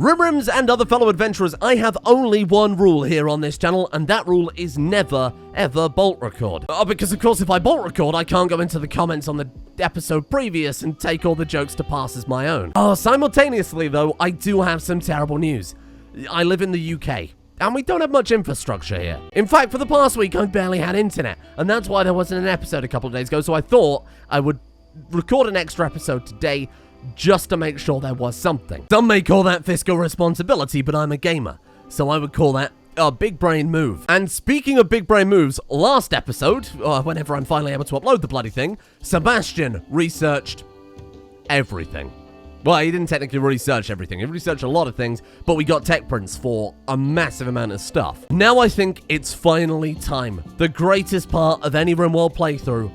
Rimrims and other fellow adventurers, I have only one rule here on this channel, and that rule is never, ever bolt record. Because of course if I bolt record, I can't go into the comments on the episode previous and take all the jokes to pass as my own. Simultaneously though, I do have some terrible news. I live in the UK. And we don't have much infrastructure here. In fact, for the past week, I've barely had internet. And that's why there wasn't an episode a couple of days ago. So I thought I would record an extra episode today just to make sure there was something. Some may call that fiscal responsibility, but I'm a gamer. So I would call that a big brain move. And speaking of big brain moves, last episode, whenever I'm finally able to upload the bloody thing, Sebastian researched everything. Well, he didn't technically research everything. He researched a lot of things, but we got tech prints for a massive amount of stuff. Now I think it's finally time. The greatest part of any Rimworld playthrough.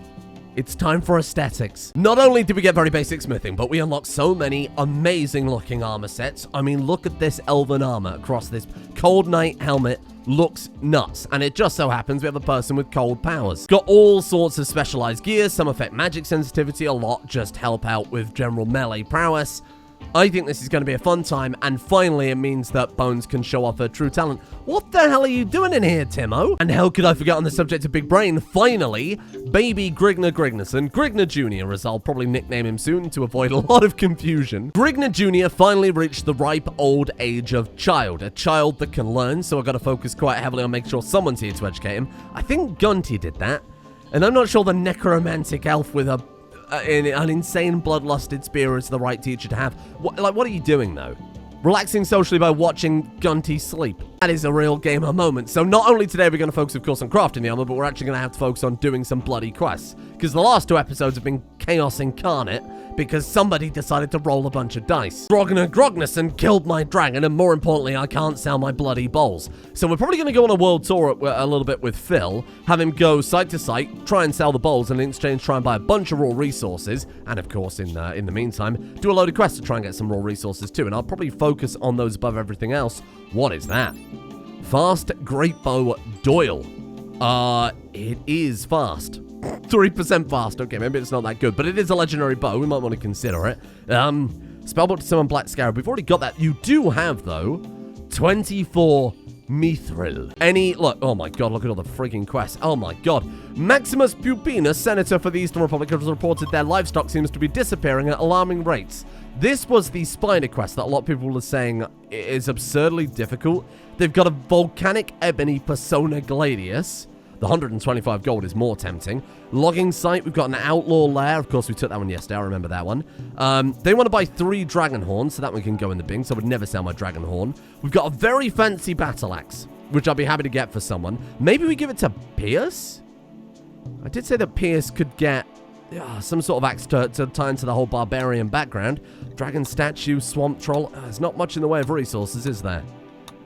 It's time for aesthetics. Not only did we get very basic smithing, but we unlocked so many amazing looking armor sets. I mean, look at this elven armor across this cold knight helmet. Looks nuts. And it just so happens we have a person with cold powers. Got all sorts of specialized gear. Some affect magic sensitivity. A lot just help out with general melee prowess. I think this is going to be a fun time, and finally it means that Bones can show off her true talent. What the hell are you doing in here, Timo? And how could I forget on the subject of Big Brain, finally, baby Grigna Grignason, Grigna Jr., as I'll probably nickname him soon to avoid a lot of confusion. Grigna Jr. finally reached the ripe old age of child, a child that can learn, so I've got to focus quite heavily on making sure someone's here to educate him. I think Gunty did that, and I'm not sure the necromantic elf with an insane bloodlusted spear is the right teacher to have. What are you doing, though? Relaxing socially by watching Gunty sleep. That is a real gamer moment. So not only today are we going to focus, of course, on crafting the armor, but we're actually going to have to focus on doing some bloody quests. Because the last two episodes have been chaos incarnate, because somebody decided to roll a bunch of dice. Grognason killed my dragon, and more importantly, I can't sell my bloody bowls. So we're probably going to go on a world tour a little bit with Phil, have him go site to site, try and sell the bowls, and in exchange try and buy a bunch of raw resources, and of course, in the meantime, do a load of quests to try and get some raw resources too, and I'll probably focus on those above everything else. What is that? Fast Great Bow Doyle. It is fast. 3% fast. Okay, maybe it's not that good, but it is a legendary bow. We might want to consider it. Spellbook to summon Black Scarab. We've already got that. You do have, though, 24 Mithril. Look, oh my god, look at all the freaking quests. Oh my god. Maximus Pupinus, senator for the Eastern Republic, has reported their livestock seems to be disappearing at alarming rates. This was the spider quest that a lot of people were saying is absurdly difficult. They've got a volcanic ebony persona gladius. The 125 gold is more tempting. Logging site, we've got an outlaw lair. Of course, we took that one yesterday. I remember that one. They want to buy 3 dragon horns, so that one can go in the bin, so I would never sell my dragon horn. We've got a very fancy battle axe, which I'll be happy to get for someone. Maybe we give it to Pierce? I did say that Pierce could get some sort of axe to tie into the whole barbarian background. Dragon statue, swamp troll. There's not much in the way of resources, is there?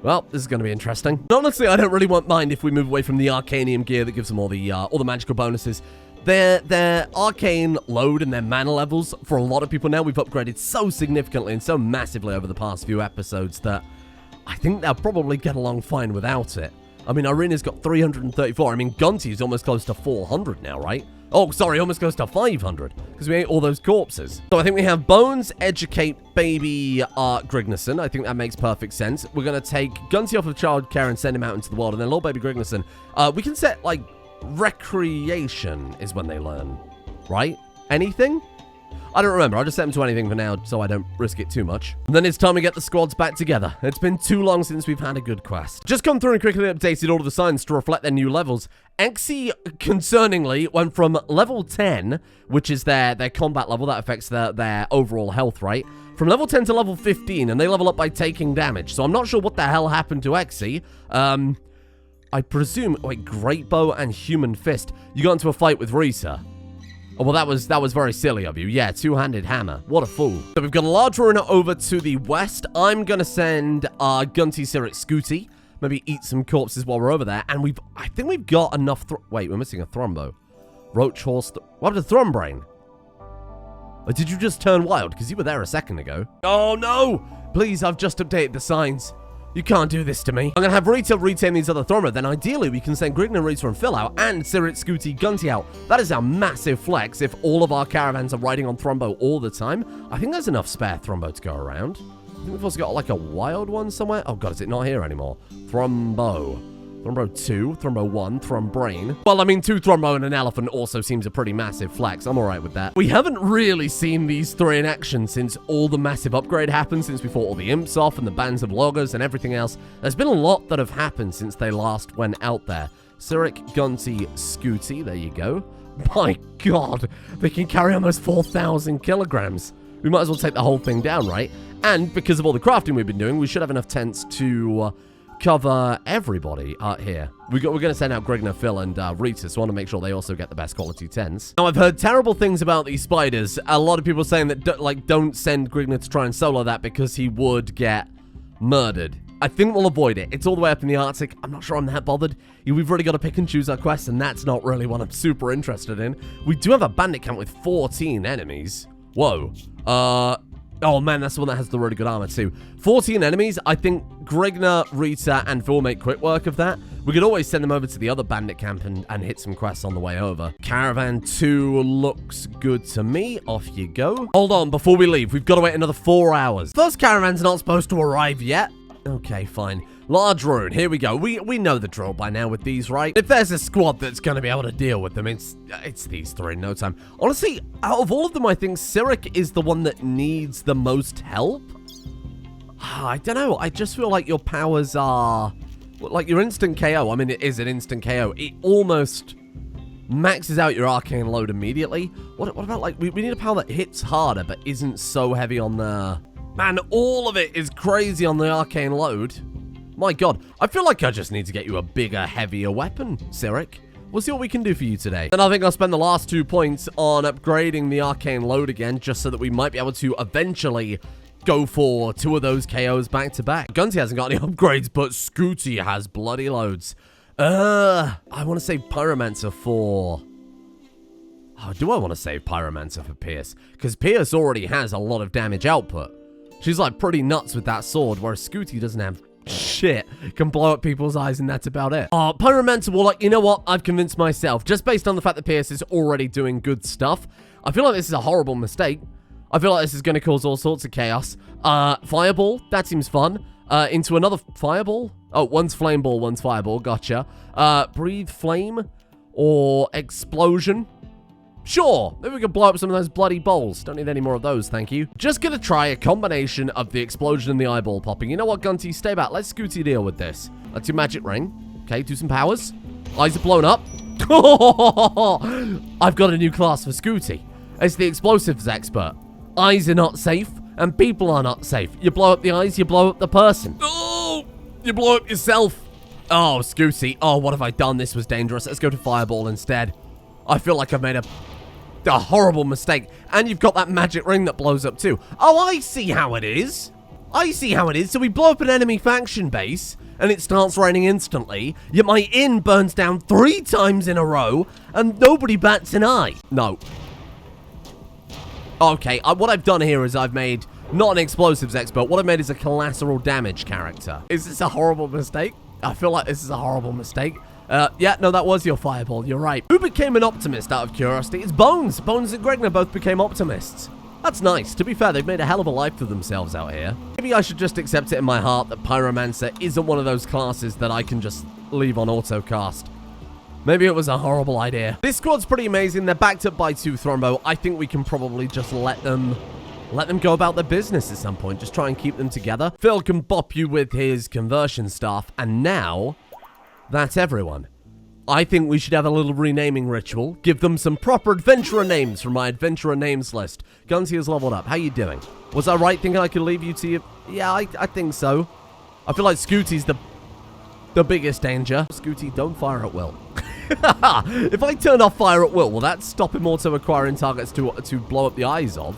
Well, this is going to be interesting. Honestly, I don't really mind if we move away from the Arcanium gear that gives them all the magical bonuses. Their arcane load and their mana levels, for a lot of people now, we've upgraded so significantly and so massively over the past few episodes that I think they'll probably get along fine without it. I mean, Irina's got 334. I mean, Gunty's almost close to 400 now, right? Oh, sorry, almost close to 500, because we ate all those corpses. So I think we have Bones, educate baby Grignason. I think that makes perfect sense. We're going to take Gunty off of childcare and send him out into the world, and then little baby Grignason. We can set, like, recreation is when they learn, right? Anything? I don't remember. I'll just set them to anything for now so I don't risk it too much. And then it's time to get the squads back together. It's been too long since we've had a good quest. Just come through and quickly updated all of the signs to reflect their new levels. Exi, concerningly, went from level 10, which is their combat level. That affects their overall health, right? From level 10 to level 15, and they level up by taking damage. So I'm not sure what the hell happened to Exi. I presume... Wait, Great Bow and Human Fist. You got into a fight with Risa. Oh, well, that was very silly of you. Yeah, two-handed hammer. What a fool. So we've got a large runner over to the west. I'm going to send Gunty, Sirik, Scooty. Maybe eat some corpses while we're over there. And I think we've got enough... Wait, we're missing a Thrumbo. Roach Horse... What happened to Thrumbrain? Or did you just turn wild? Because you were there a second ago. Oh, no! Please, I've just updated the signs. You can't do this to me. I'm going to have Rita retain these other Thrumber. Then ideally, we can send Grigna, Rita, and Phil out, and Sirit, Scooty, Gunty out. That is our massive flex if all of our caravans are riding on Thrumbo all the time. I think there's enough spare Thrumbo to go around. think we've also got like a wild one somewhere. Oh god, is it not here anymore? Thrombo. Thrombo 2, Thrombo 1, Thrombrain. Well, I mean, 2 Thrombo and an elephant also seems a pretty massive flex. I'm alright with that. We haven't really seen these 3 in action since all the massive upgrade happened, since we fought all the imps off and the bands of loggers and everything else. There's been a lot that have happened since they last went out there. Cyric, Gunty, Scooty, there you go. My god, they can carry almost 4,000 kilograms. We might as well take the whole thing down, right? And because of all the crafting we've been doing, we should have enough tents to cover everybody out here. We're going to send out Grigna, Phil, and Rita, so I want to make sure they also get the best quality tents. Now, I've heard terrible things about these spiders. A lot of people saying that, don't send Grigna to try and solo that because he would get murdered. I think we'll avoid it. It's all the way up in the Arctic. I'm not sure I'm that bothered. We've really got to pick and choose our quests, and that's not really what I'm super interested in. We do have a bandit camp with 14 enemies. Whoa. Oh man, that's the one that has the really good armor too. 14 enemies. I think Grigna, Rita, and Phil make quick work of that. We could always send them over to the other bandit camp and hit some quests on the way over. Caravan 2 looks good to me. Off you go. Hold on, before we leave, we've got to wait another 4 hours. First caravan's not supposed to arrive yet. Okay, fine. Large rune, here we go. We know the drill by now with these, right? If there's a squad that's going to be able to deal with them, it's these 3 in no time. Honestly, out of all of them, I think Cyric is the one that needs the most help. I don't know. I just feel like your powers are... like your instant KO. I mean, it is an instant KO. It almost maxes out your arcane load immediately. What about, like, we need a power that hits harder but isn't so heavy on the... Man, all of it is crazy on the arcane load. My god, I feel like I just need to get you a bigger, heavier weapon, Cyric. We'll see what we can do for you today. And I think I'll spend the last 2 points on upgrading the arcane load again, just so that we might be able to eventually go for 2 of those KOs back to back. Gunty hasn't got any upgrades, but Scooty has bloody loads. I want to save Pyromancer for... Oh, do I want to save Pyromancer for Pierce? Because Pierce already has a lot of damage output. She's like pretty nuts with that sword, whereas Scooty doesn't have shit. Can blow up people's eyes and that's about it. Pyromancer will, like, you know what? I've convinced myself, just based on the fact that Pierce is already doing good stuff. I feel like this is a horrible mistake. I feel like this is going to cause all sorts of chaos. Fireball, that seems fun. Into another fireball. Oh, one's flame ball, one's fireball. Gotcha. Breathe flame or explosion. Sure, maybe we could blow up some of those bloody bowls. Don't need any more of those, thank you. Just gonna try a combination of the explosion and the eyeball popping. You know what, Gunty? Stay back. Let Scooty deal with this. Let's do magic ring. Okay, do some powers. Eyes are blown up. I've got a new class for Scooty. It's the explosives expert. Eyes are not safe, and people are not safe. You blow up the eyes, you blow up the person. Oh, you blow up yourself. Oh, Scooty. Oh, what have I done? This was dangerous. Let's go to fireball instead. I feel like I've made a horrible mistake. And you've got that magic ring that blows up too. Oh, I see how it is. I see how it is. So we blow up an enemy faction base, and it starts raining instantly. Yet my inn burns down 3 times in a row, and nobody bats an eye. No. Okay, what I've done here is I've made, not an explosives expert, what I've made is a collateral damage character. Is this a horrible mistake? I feel like this is a horrible mistake. Yeah, no, that was your fireball. You're right. Who became an optimist out of curiosity? It's Bones. Bones and Grigna both became optimists. That's nice. To be fair, they've made a hell of a life for themselves out here. Maybe I should just accept it in my heart that Pyromancer isn't one of those classes that I can just leave on autocast. Maybe it was a horrible idea. This squad's pretty amazing. They're backed up by 2 Thrombo. I think we can probably just let them go about their business at some point. Just try and keep them together. Phil can bop you with his conversion stuff. And now... that's everyone. I think we should have a little renaming ritual. Give them some proper adventurer names from my adventurer names list. Gunty has leveled up. How you doing? Was I right thinking I could leave you to you? Yeah, I think so. I feel like Scooty's the biggest danger. Scooty, don't fire at will. If I turn off fire at will that stop him auto-acquiring targets to blow up the eyes of?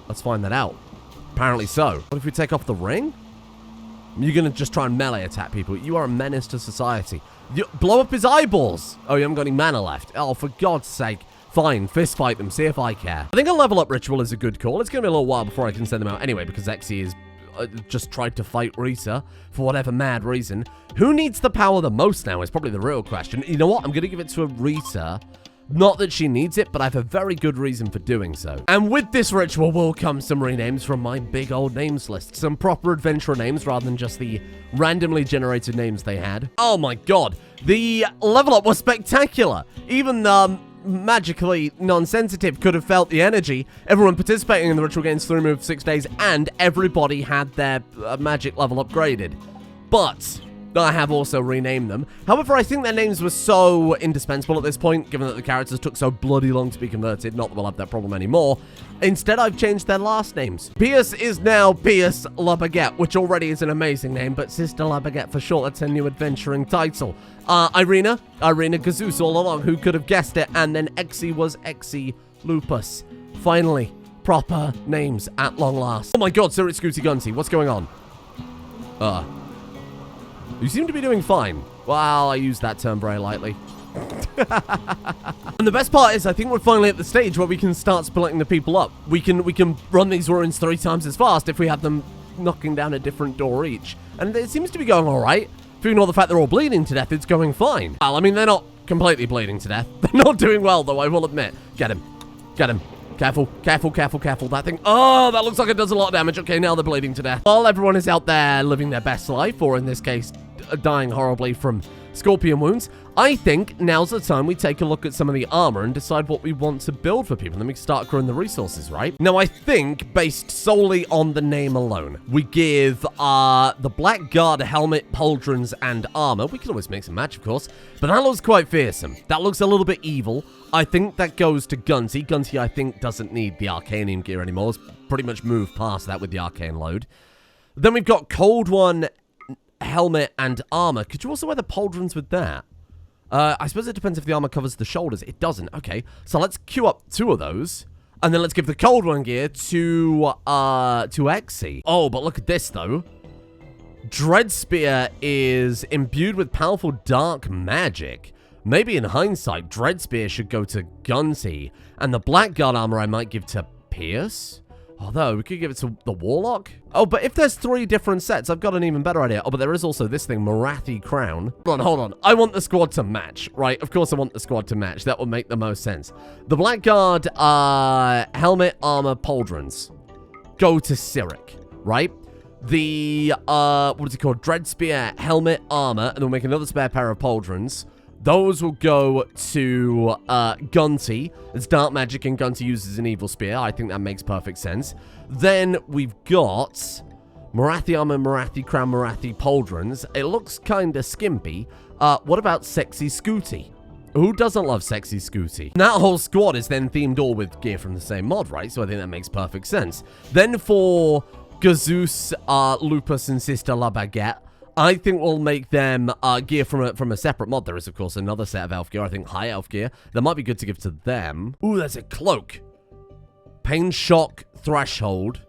Let's find that out. Apparently so. What if we take off the ring? You're going to just try and melee attack people. You are a menace to society. Blow up his eyeballs. Oh, you haven't got any mana left. Oh, for God's sake. Fine, fist fight them. See if I care. I think a level up ritual is a good call. It's going to be a little while before I can send them out anyway, because Exy is just tried to fight Rita for whatever mad reason. Who needs the power the most now is probably the real question. You know what? I'm going to give it to a Rita. Not that she needs it, but I have a very good reason for doing so. And with this ritual will come some renames from my big old names list. Some proper adventurer names rather than just the randomly generated names they had. Oh my god, the level up was spectacular. Even magically non-sensitive could have felt the energy. Everyone participating in the ritual gains 3 moves 6 days, and everybody had their magic level upgraded. But I have also renamed them. However, I think their names were so indispensable at this point, given that the characters took so bloody long to be converted. Not that we'll have that problem anymore. Instead, I've changed their last names. Pierce is now Pierce La Baguette, which already is an amazing name, but Sister La Baguette for short, that's a new adventuring title. Irina Gazoos all along, who could have guessed it, and then Exy was Exy Lupus. Finally, proper names at long last. Oh my god, Sir it's Scooty Gunty, what's going on? You seem to be doing fine. Well, I use that term very lightly. And the best part is, I think we're finally at the stage where we can start splitting the people up. We can run these ruins 3 times as fast if we have them knocking down a different door each. And it seems to be going alright. If you ignore the fact they're all bleeding to death, it's going fine. Well, I mean, they're not completely bleeding to death. They're not doing well, though, I will admit. Get him. Get him. Careful, careful, careful, careful. That thing. Oh, that looks like it does a lot of damage. Okay, now they're bleeding to death. While everyone is out there living their best life, or in this case, dying horribly from scorpion wounds, I think now's the time we take a look at some of the armor and decide what we want to build for people. Then we can start growing the resources, right? Now, I think, based solely on the name alone, we give the Blackguard helmet, pauldrons, and armor. We can always mix and match, of course, but that looks quite fearsome. That looks a little bit evil. I think that goes to Gunty. Gunty, I think, doesn't need the Arcanium gear anymore. It's pretty much moved past that with the Arcane load. Then we've got Cold One, helmet, and armor. Could you also wear the pauldrons with that? I suppose it depends if the armor covers the shoulders. It doesn't. Okay, so let's queue up 2 of those, and then let's give the Cold One gear to Exy. Oh, but look at this, though. Dread Spear is imbued with powerful dark magic. Maybe in hindsight, Dread Spear should go to Gunty, and the Blackguard armor I might give to Pierce. Although, we could give it to the Warlock. Oh, but if there's 3 different sets, I've got an even better idea. Oh, but there is also this thing, Marathi Crown. Hold on. I want the squad to match, right? Of course I want the squad to match. That would make the most sense. The Blackguard, helmet, armor, pauldrons go to Cyric, right? The, what is it called? Dread Spear, helmet, armor, and then we'll make another spare pair of pauldrons. Those will go to Gunty. It's dark magic and Gunty uses an evil spear. I think that makes perfect sense. Then we've got Marathi armor, Marathi crown, Marathi pauldrons. It looks kind of skimpy. What about Sexy Scooty? Who doesn't love Sexy Scooty? And that whole squad is then themed all with gear from the same mod, right? So I think that makes perfect sense. Then for Gazoos, Lupus, and Sister La Baguette, I think we'll make them gear from a separate mod. There is, of course, another set of elf gear. I think high elf gear. That might be good to give to them. Ooh, there's a cloak. Pain shock threshold.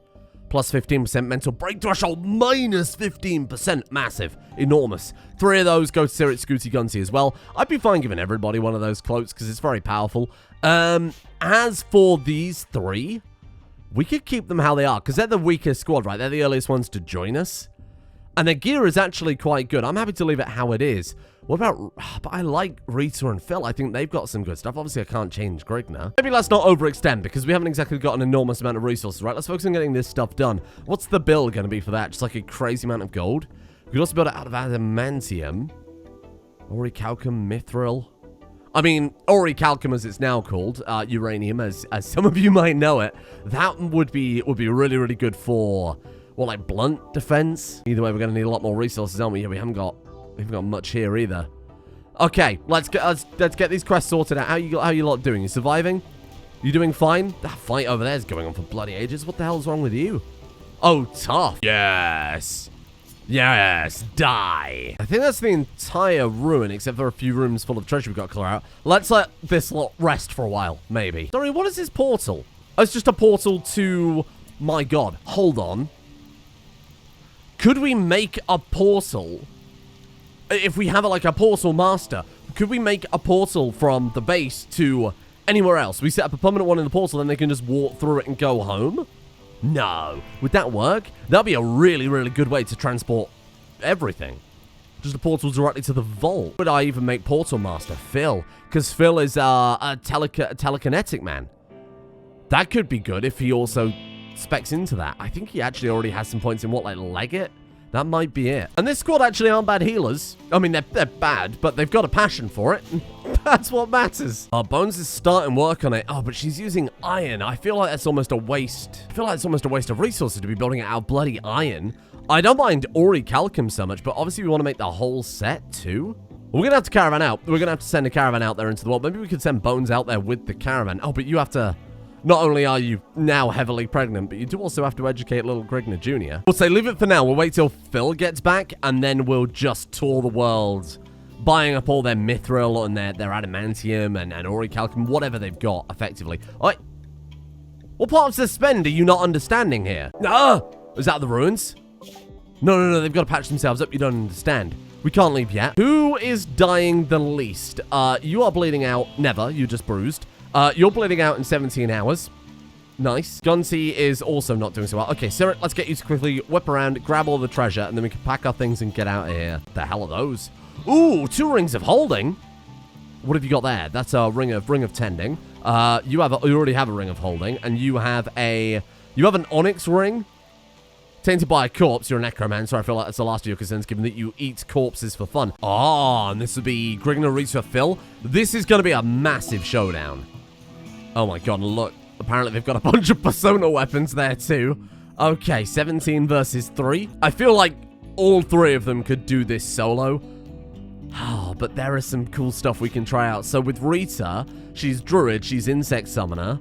Plus 15% mental break threshold. Minus 15%. Massive. Enormous. 3 of those go to Sirit Scooty Gunty as well. I'd be fine giving everybody one of those cloaks because it's very powerful. As for these 3, we could keep them how they are because they're the weakest squad, right? They're the earliest ones to join us. And their gear is actually quite good. I'm happy to leave it how it is. What about... But I like Rita and Phil. I think they've got some good stuff. Obviously, I can't change Grigna. Maybe let's not overextend because we haven't exactly got an enormous amount of resources, right? Let's focus on getting this stuff done. What's the bill going to be for that? Just like a crazy amount of gold? We could also build it out of adamantium. Orichalcum, mithril. I mean, orichalcum as it's now called. Uranium, as some of you might know it. That would be really, really good for... Well, like blunt defense. Either way, we're going to need a lot more resources, aren't we? Yeah, we haven't got much here either. Okay, let's get these quests sorted out. How you lot doing? You surviving? You doing fine? That fight over there is going on for bloody ages. What the hell's wrong with you? Oh, tough. Yes. Yes, die. I think that's the entire ruin, except for a few rooms full of treasure we've got to clear out. Let's let this lot rest for a while, maybe. Sorry, what is this portal? Oh, it's just a portal to... My god, hold on. Could we make a portal? If we have like a portal master, could we make a portal from the base to anywhere else? We set up a permanent one in the portal, then they can just walk through it and go home? No. Would that work? That'd be a really, really good way to transport everything. Just a portal directly to the vault. Would I even make Portal Master? Phil. Because Phil is a telekinetic man. That could be good if he also specs into that. I think he actually already has some points in what, like Legate? That might be it. And this squad actually aren't bad healers. I mean, they're bad, but they've got a passion for it. That's what matters. Bones is starting work on it. Oh, but she's using iron. I feel like that's almost a waste. I feel like it's almost a waste of resources to be building out bloody iron. I don't mind Orichalcum so much, but obviously we want to make the whole set too. We're going to have to caravan out. We're going to have to send a caravan out there into the world. Maybe we could send Bones out there with the caravan. Oh, but you have to... Not only are you now heavily pregnant, but you do also have to educate little Grigna Jr. We'll say leave it for now. We'll wait till Phil gets back, and then we'll just tour the world, buying up all their mithril and their adamantium and orichalcum, whatever they've got, effectively. What part of suspend are you not understanding here? Ah! Is that the ruins? No, they've got to patch themselves up. You don't understand. We can't leave yet. Who is dying the least? You are bleeding out. Never. You're just bruised. You're bleeding out in 17 hours. Nice. Gunty is also not doing so well. Okay, Sirit, let's get you to quickly whip around, grab all the treasure, and then we can pack our things and get out of here. The hell are those? Ooh, 2 rings of holding. What have you got there? That's a ring of tending. You already have a ring of holding, and you have an onyx ring. Tainted by a corpse, you're a necromancer. I feel like that's the last of your concerns, given that you eat corpses for fun. Oh, and this would be Grigna Reese for Phil. This is going to be a massive showdown. Oh my god, look. Apparently they've got a bunch of persona weapons there too. Okay, 17 versus 3. I feel like all 3 of them could do this solo. Oh, but there is some cool stuff we can try out. So with Rita, she's druid, she's insect summoner.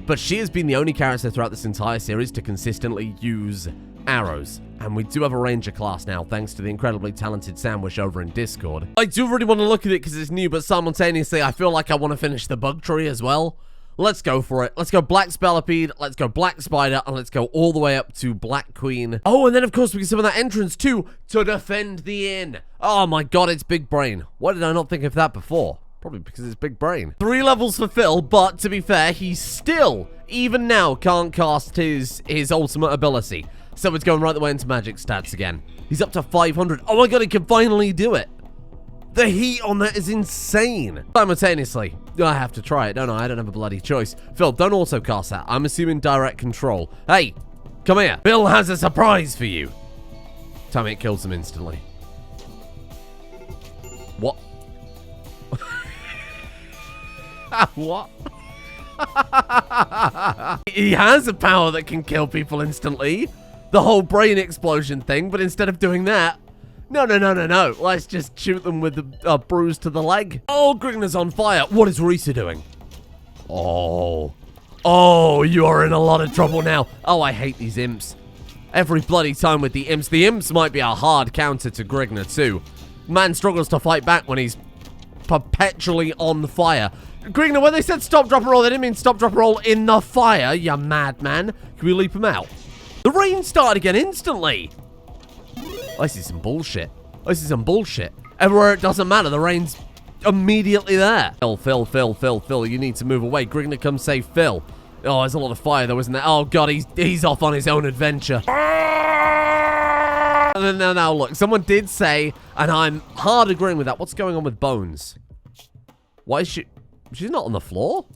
But she has been the only character throughout this entire series to consistently use arrows. And we do have a ranger class now, thanks to the incredibly talented Sandwich over in Discord. I do really want to look at it because it's new, but simultaneously, I feel like I want to finish the bug tree as well. Let's go for it. Let's go Black Spellipede, let's go Black Spider, and let's go all the way up to Black Queen. Oh, and then, of course, we can summon that entrance, too, to defend the inn. Oh, my God, it's Big Brain. Why did I not think of that before? Probably because it's Big Brain. 3 levels for Phil, but to be fair, he still, even now, can't cast his ultimate ability. So it's going right the way into magic stats again. He's up to 500. Oh my god, he can finally do it. The heat on that is insane. Simultaneously, I have to try it, don't I? I don't have a bloody choice. Phil, don't auto cast that. I'm assuming direct control. Hey, come here. Phil has a surprise for you. Time it kills him instantly. What? What? He has a power that can kill people instantly. The whole brain explosion thing, but instead of doing that, no. Let's just shoot them with a bruise to the leg. Oh, Grigna's on fire. What is Risa doing? Oh, you are in a lot of trouble now. Oh, I hate these imps. Every bloody time with the imps. The imps might be a hard counter to Grigna too. Man struggles to fight back when he's perpetually on fire. Grigna, when they said stop, drop, and roll, they didn't mean stop, drop, and roll in the fire, you madman. Can we leap him out? The rain started again instantly. I see some bullshit. Everywhere it doesn't matter, the rain's immediately there. Phil, you need to move away. Grigna, come save Phil. Oh, there's a lot of fire though, isn't there? Oh god, he's off on his own adventure. Now, look, someone did say, and I'm hard agreeing with that. What's going on with Bones? Why is she... She's not on the floor?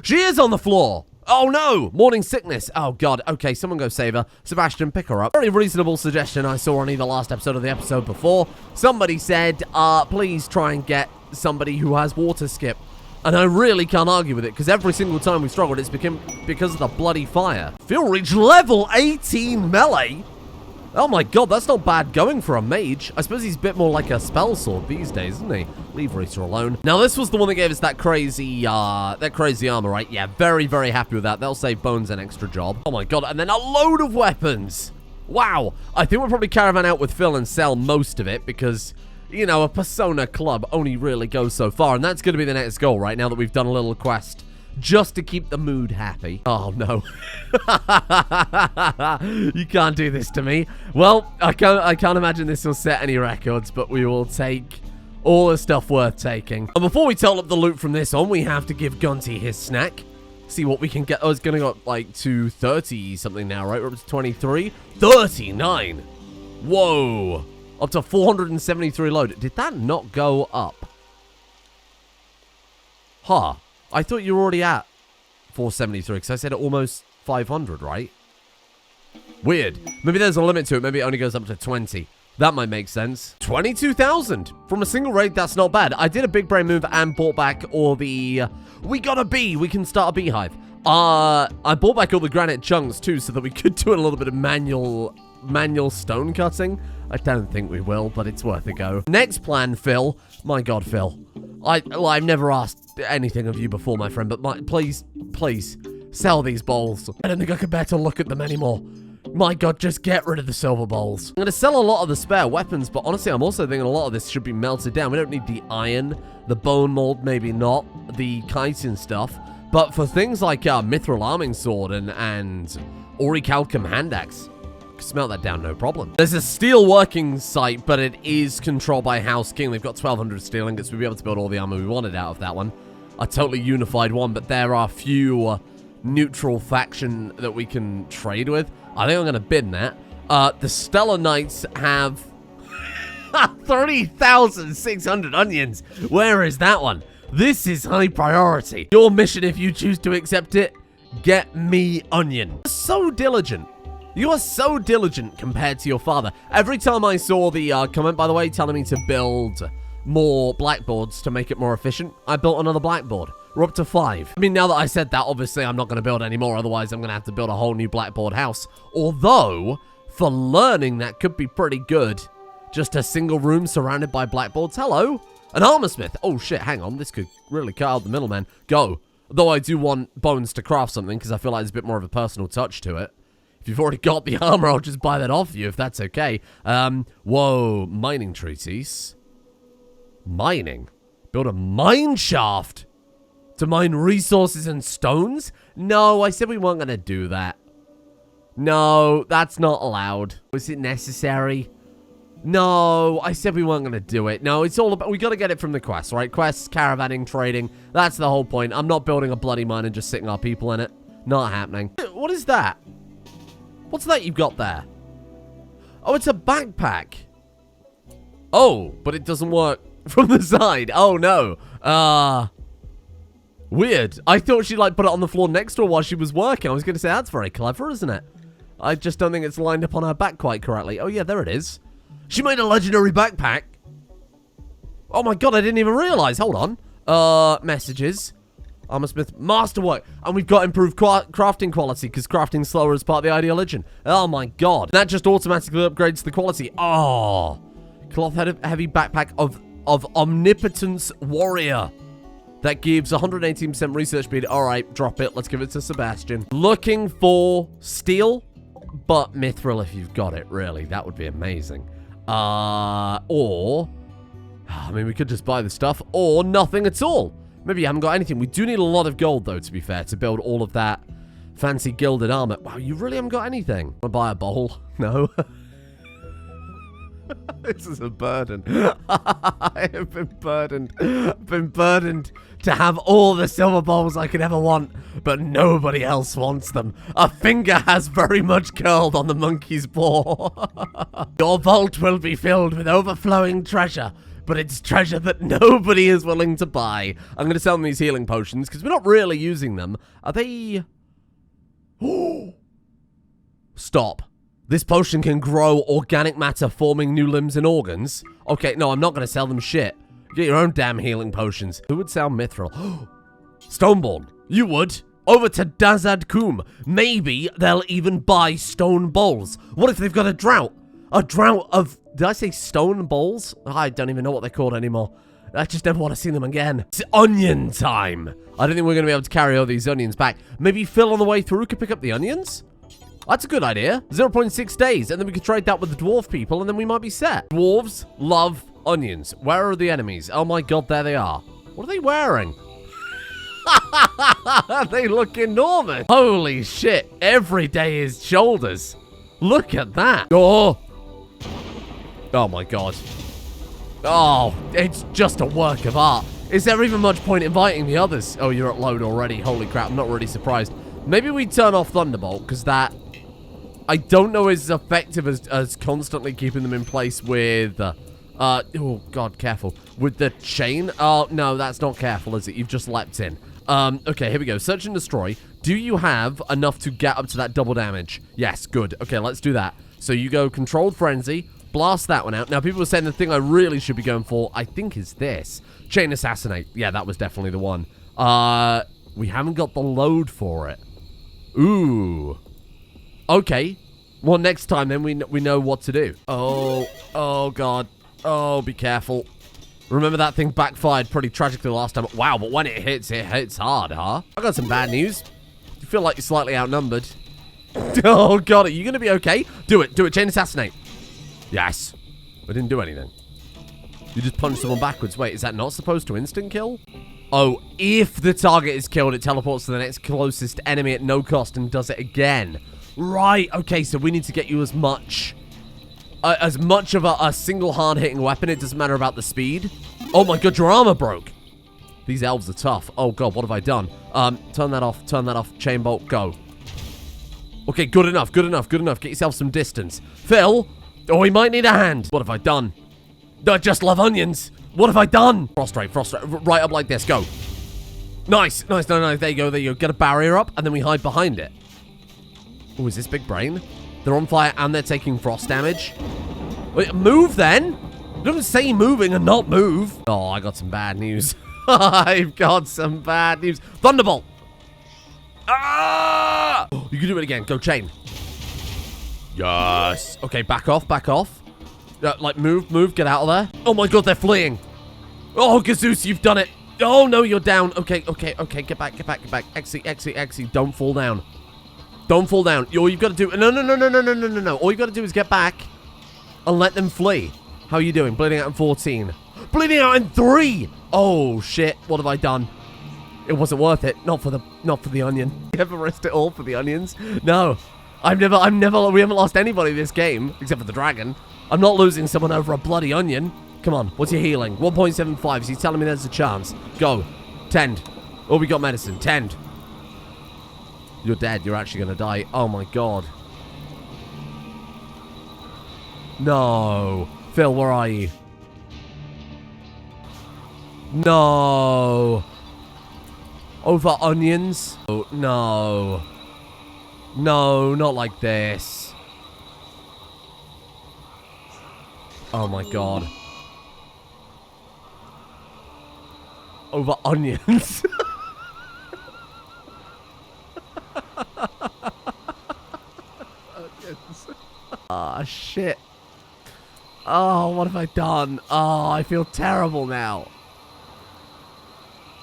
She is on the floor! Oh no! Morning sickness. Oh god. Okay, someone go save her. Sebastian, pick her up. Very reasonable suggestion I saw on either last episode or the episode before. Somebody said, please try and get somebody who has water skip. And I really can't argue with it, because every single time we struggled, it's because of the bloody fire. Phil reached level 18 melee? Oh my god, that's not bad going for a mage. I suppose he's a bit more like a spell sword these days, isn't he? Leave Rita alone. Now, this was the one that gave us that crazy armor, right? Yeah, very, very happy with that. They'll save Bones an extra job. Oh my god, and then a load of weapons. Wow. I think we'll probably caravan out with Phil and sell most of it, because, you know, a Persona club only really goes so far, and that's going to be the next goal, right? Now that we've done a little quest. Just to keep the mood happy. Oh, no. You can't do this to me. Well, I can't imagine this will set any records, but we will take all the stuff worth taking. And before we total up the loot from this on, we have to give Gunty his snack. See what we can get. Oh, it's going to go up like to 30 something now, right? We're up to 23. 39. Whoa. Up to 473 load. Did that not go up? Huh. I thought you were already at 473 because I said almost 500, right? Weird. Maybe there's a limit to it. Maybe it only goes up to 20. That might make sense. 22,000 from a single raid. That's not bad. I did a big brain move and bought back all the... we got a bee. We can start a beehive. I bought back all the granite chunks too so that we could do a little bit of manual stone cutting. I don't think we will, but it's worth a go. Next plan, Phil. My God, Phil. I've never asked anything of you before, my friend, but please, sell these bowls. I don't think I can bear to look at them anymore. My God, just get rid of the silver bowls. I'm going to sell a lot of the spare weapons, but honestly, I'm also thinking a lot of this should be melted down. We don't need the iron, the bone mold, maybe not, the chitin stuff. But for things like mithril arming sword and orichalcum hand axe, smelt that down, no problem. There's a steel working site, but it is controlled by House King. They've got 1,200 steel ingots. We'll be able to build all the armor we wanted out of that one. A totally unified one, but there are few neutral faction that we can trade with. I think I'm going to bid in that. The Stellar Knights have 30,600 onions. Where is that one? This is high priority. Your mission, if you choose to accept it, get me onion. So diligent. You are so diligent compared to your father. Every time I saw the comment, by the way, telling me to build more blackboards to make it more efficient, I built another blackboard. We're up to 5. I mean, now that I said that, obviously I'm not going to build any more. Otherwise, I'm going to have to build a whole new blackboard house. Although, for learning, that could be pretty good. Just a single room surrounded by blackboards. Hello. An armor smith. Oh, shit. Hang on. This could really cut out the middleman. Go. Though I do want bones to craft something because I feel like there's a bit more of a personal touch to it. If you've already got the armor, I'll just buy that off you if that's okay. Whoa. Mining treatise. Mining. Build a mine shaft. To mine resources and stones? No, I said we weren't going to do that. No, that's not allowed. Was it necessary? No, I said we weren't going to do it. No, it's all about... we got to get it from the quests, right? Quests, caravanning, trading. That's the whole point. I'm not building a bloody mine and just sitting our people in it. Not happening. What is that? What's that you've got there? Oh, it's a backpack. Oh, but it doesn't work from the side. Oh, no. Weird. I thought she'd, like, put it on the floor next to her while she was working. I was going to say, that's very clever, isn't it? I just don't think it's lined up on her back quite correctly. Oh, yeah, there it is. She made a legendary backpack. Oh, my God, I didn't even realize. Hold on. Messages. Armorsmith, masterwork. And we've got improved crafting quality because crafting's slower as part of the ideal legend. Oh, my God. That just automatically upgrades the quality. Oh. Cloth heavy backpack of Omnipotence Warrior. That gives 118% research speed. All right, drop it. Let's give it to Sebastian. Looking for steel, but mithril if you've got it, really. That would be amazing. Or, I mean, we could just buy the stuff, or nothing at all. Maybe you haven't got anything. We do need a lot of gold, though, to be fair, to build all of that fancy gilded armor. Wow, you really haven't got anything. Want to buy a bowl? No. This is a burden. I have been burdened. I've been burdened to have all the silver bowls I could ever want, but nobody else wants them. A finger has very much curled on the monkey's paw. Your vault will be filled with overflowing treasure, but it's treasure that nobody is willing to buy. I'm going to sell them these healing potions because we're not really using them. Are they... Stop. This potion can grow organic matter, forming new limbs and organs. Okay, no, I'm not going to sell them shit. Get your own damn healing potions. Who would sell mithril? Stoneborn. You would. Over to Dazad Kum. Maybe they'll even buy stone bowls. What if they've got a drought? A drought of... Did I say stone bowls? I don't even know what they're called anymore. I just never want to see them again. It's onion time. I don't think we're going to be able to carry all these onions back. Maybe Phil on the way through could pick up the onions? That's a good idea. 0.6 days, and then we could trade that with the dwarf people, and then we might be set. Dwarves love onions. Where are the enemies? Oh my God, there they are. What are they wearing? They look enormous. Holy shit. Every day is shoulders. Look at that. Oh. Oh my God. Oh, it's just a work of art. Is there even much point inviting the others? Oh, you're at load already. Holy crap, I'm not really surprised. Maybe we turn off Thunderbolt, because that... I don't know as effective as constantly keeping them in place with, oh god, careful. With the chain? Oh, no, that's not careful, is it? You've just leapt in. Okay, here we go. Search and destroy. Do you have enough to get up to that double damage? Yes, good. Okay, let's do that. So you go controlled frenzy, blast that one out. Now, people were saying the thing I really should be going for, I think, is this. Chain assassinate. Yeah, that was definitely the one. We haven't got the load for it. Ooh. Okay. Well, next time, then, we know what to do. Oh, God. Oh, be careful. Remember that thing backfired pretty tragically last time. Wow, but when it hits hard, huh? I got some bad news. You feel like you're slightly outnumbered. Oh, God, are you going to be okay? Do it. Do it. Chain assassinate. Yes. I didn't do anything. You just punched someone backwards. Wait, is that not supposed to instant kill? Oh, if the target is killed, it teleports to the next closest enemy at no cost and does it again. Right. Okay, so we need to get you as much of a single hard-hitting weapon. It doesn't matter about the speed. Oh, my God, your armor broke. These elves are tough. Oh, God, what have I done? Turn that off. Turn that off. Chain bolt, go. Okay, good enough. Good enough. Good enough. Get yourself some distance. Phil. Oh, he might need a hand. What have I done? I just love onions. What have I done? Prostrate. Right up like this. Go. Nice. Nice. No. There you go. There you go. Get a barrier up, and then we hide behind it. Oh, is this big brain? They're on fire, and they're taking frost damage. Wait, move, then. Don't say moving and not move. Oh, I got some bad news. I've got some bad news. Thunderbolt. Ah! You can do it again. Go chain. Yes. Okay, back off. Like, move, get out of there. Oh my God, they're fleeing. Oh, Gazoos, you've done it. Oh, no, you're down. Okay, get back. Exit. Don't fall down. Don't fall down. All you've got to do... No. All you've got to do is get back and let them flee. How are you doing? Bleeding out in 14. Bleeding out in 3. Oh, shit. What have I done? It wasn't worth it. Not for the onion. You ever risked it all for the onions? No. we haven't lost anybody this game, except for the dragon. I'm not losing someone over a bloody onion. Come on, what's your healing? 1.75, so he's telling me there's a chance. Go. Tend. Oh, we got medicine. Tend. You're dead. You're actually going to die. Oh, my God. No. Phil, where are you? No. Over onions? Oh, no. No, not like this. Oh, my God. Over onions. Ah, shit. Oh, what have I done? Oh, I feel terrible now.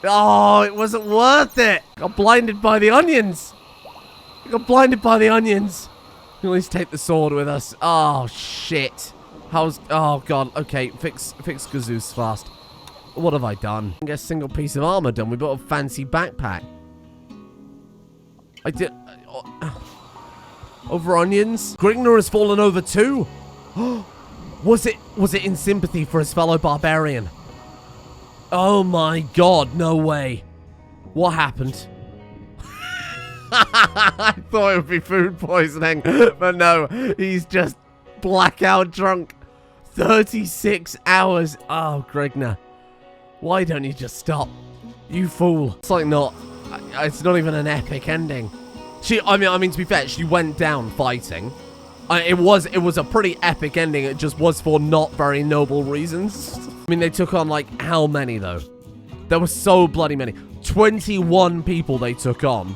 Oh, it wasn't worth it. Got blinded by the onions. We can at least take the sword with us. Oh, shit. Oh, God. Okay, fix Gazoos fast. What have I done? Get a single piece of armor done. We bought a fancy backpack. I did... over onions? Grigner has fallen over too. Was it in sympathy for his fellow barbarian? Oh my God, no way. What happened? I thought it would be food poisoning, but no, he's just blackout drunk. 36 hours. Oh, Grigner. Why don't you just stop? You fool. It's like not... It's not even an epic ending. I mean, to be fair, she went down fighting. It was a pretty epic ending. It just was for not very noble reasons. I mean, they took on, like, how many, though? There were so bloody many. 21 people they took on.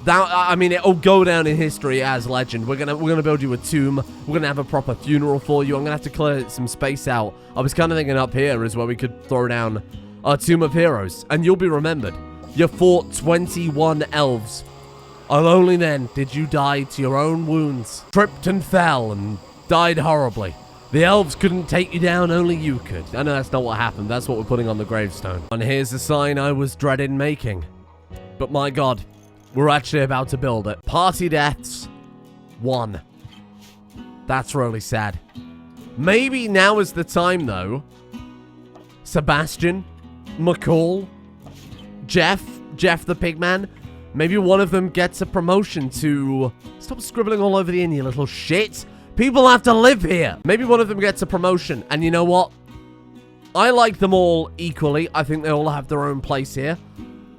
That, I mean, it'll go down in history as legend. We're gonna build you a tomb. We're gonna have a proper funeral for you. I'm gonna have to clear some space out. I was kind of thinking up here is where we could throw down a tomb of heroes, and you'll be remembered. You fought 21 elves. And only then did you die to your own wounds. Tripped and fell and died horribly. The elves couldn't take you down, only you could. I know that's not what happened. That's what we're putting on the gravestone. And here's the sign I was dreaded making. But my God, we're actually about to build it. Party deaths, 1. That's really sad. Maybe now is the time, though. Sebastian, McCall, Jeff the Pigman. Maybe one of them gets a promotion to... Stop scribbling all over the inn, you little shit. People have to live here. Maybe one of them gets a promotion. And you know what? I like them all equally. I think they all have their own place here.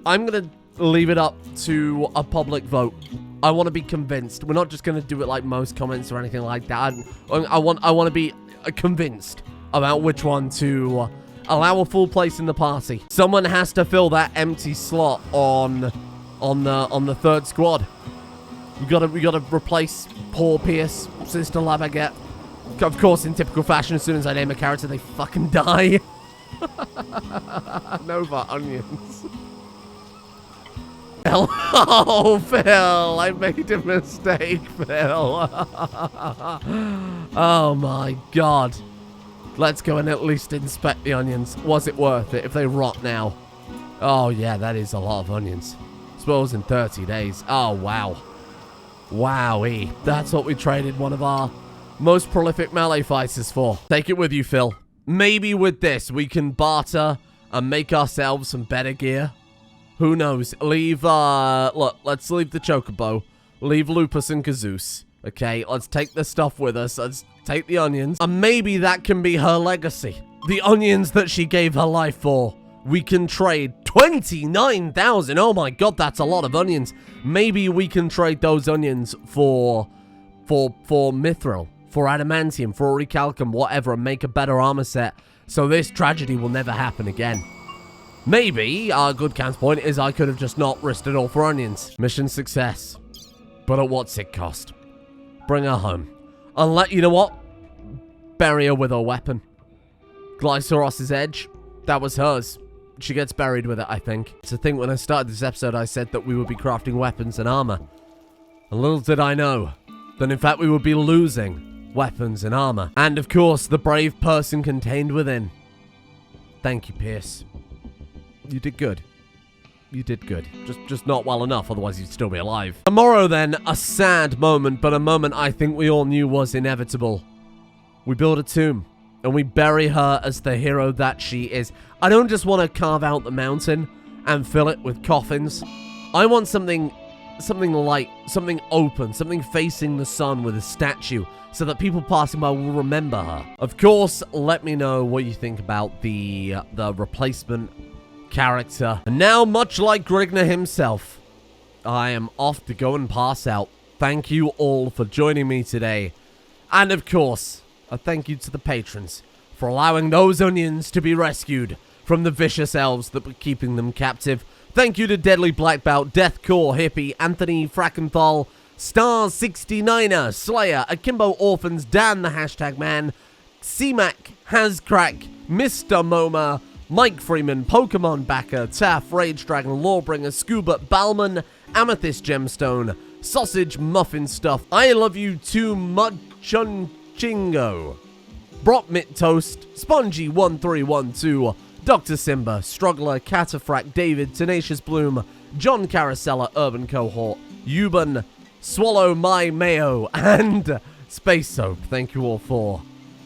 I'm going to leave it up to a public vote. I want to be convinced. We're not just going to do it like most comments or anything like that. I want to be convinced about which one to allow a full place in the party. Someone has to fill that empty slot on the third squad. We gotta replace poor Pierce, Sister Labaguette. Of course, in typical fashion, as soon as I name a character, they fucking die. Nova onions. Phil. Oh, Phil, I made a mistake, Phil. Oh my god. Let's go and at least inspect the onions. Was it worth it if they rot now? Oh yeah, that is a lot of onions. Suppose in 30 days. Oh wow. Wowee. That's what we traded one of our most prolific melee fighters for. Take it with you, Phil. Maybe with this, we can barter and make ourselves some better gear. Who knows? Leave, look, let's leave the Chocobo. Leave Lupus and Kazoos. Okay, let's take the stuff with us. Let's take the onions. And maybe that can be her legacy. The onions that she gave her life for. We can trade 29,000. Oh my god, that's a lot of onions. Maybe we can trade those onions for mithril, for adamantium, for recalcum, whatever, and make a better armor set. So this tragedy will never happen again. Maybe our good counterpoint is I could have just not risked it all for onions. Mission success. But at what's it cost? Bring her home. And you know what? Bury her with her weapon. Glyceros' edge. That was hers. She gets buried with it, I think. It's the thing, when I started this episode, I said that we would be crafting weapons and armor. And little did I know that in fact we would be losing weapons and armor. And of course, the brave person contained within. Thank you, Pierce. You did good. You did good. Just not well enough, otherwise you'd still be alive. Tomorrow then, a sad moment, but a moment I think we all knew was inevitable. We build a tomb. And we bury her as the hero that she is. I don't just want to carve out the mountain and fill it with coffins. I want something light, something open, something facing the sun with a statue, so that people passing by will remember her. Of course, let me know what you think about the replacement character. And now, much like Grigna himself, I am off to go and pass out. Thank you all for joining me today. And of course, a thank you to the patrons for allowing those onions to be rescued from the vicious elves that were keeping them captive. Thank you to Deadly Blackbout, Deathcore Hippie, Anthony Frackenthal, Star69er, Slayer, Akimbo Orphans, Dan the Hashtag Man, CMAC, Hascrack, Mr. Moma, Mike Freeman, Pokemon Backer, Taff, Rage Dragon, Lawbringer, Scuba, Balman, Amethyst Gemstone, Sausage Muffin Stuff, I Love You Too Much Chingo, Brotmit Toast, Spongy1312, Dr. Simba, Struggler, Cataphracт, David, Tenacious Bloom, John Caracella, Urban Cohort, Euban, Swallow My Mayo, and Space Soap. Thank you all for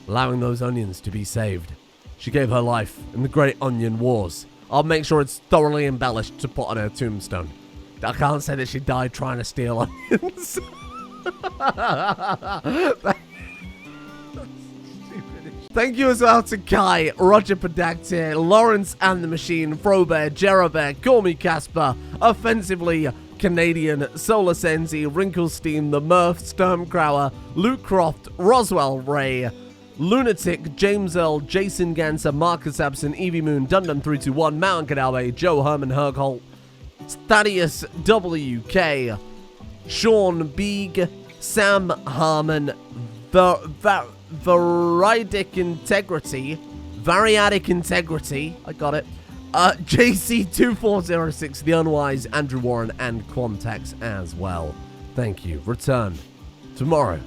allowing those onions to be saved. She gave her life in the Great Onion Wars. I'll make sure it's thoroughly embellished to put on her tombstone. I can't say that she died trying to steal onions. Thank you as well to Kai, Roger Pedactier, Lawrence and the Machine, Frobear, Jerabert, Call Me Casper, Offensively Canadian, Solar Sensi, Wrinklestein, The Murph, Sturmcrower, Luke Croft, Roswell Ray, Lunatic, James Earl, Jason Ganser, Marcus Abson, Evie Moon, Dundum321, Mountain Cadalway, Joe Herman Hergholt, Thaddeus WK, Sean Beeg, Sam Harmon, Variadic Integrity, I got it, JC2406, The Unwise, Andrew Warren, and Quantex as well. Thank you. Return tomorrow,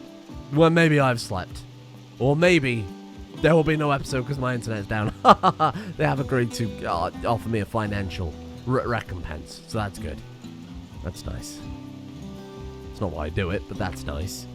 when maybe I've slept. Or maybe there will be no episode because my internet's down. They have agreed to offer me a financial recompense, so that's good. That's nice. It's not why I do it, but that's nice.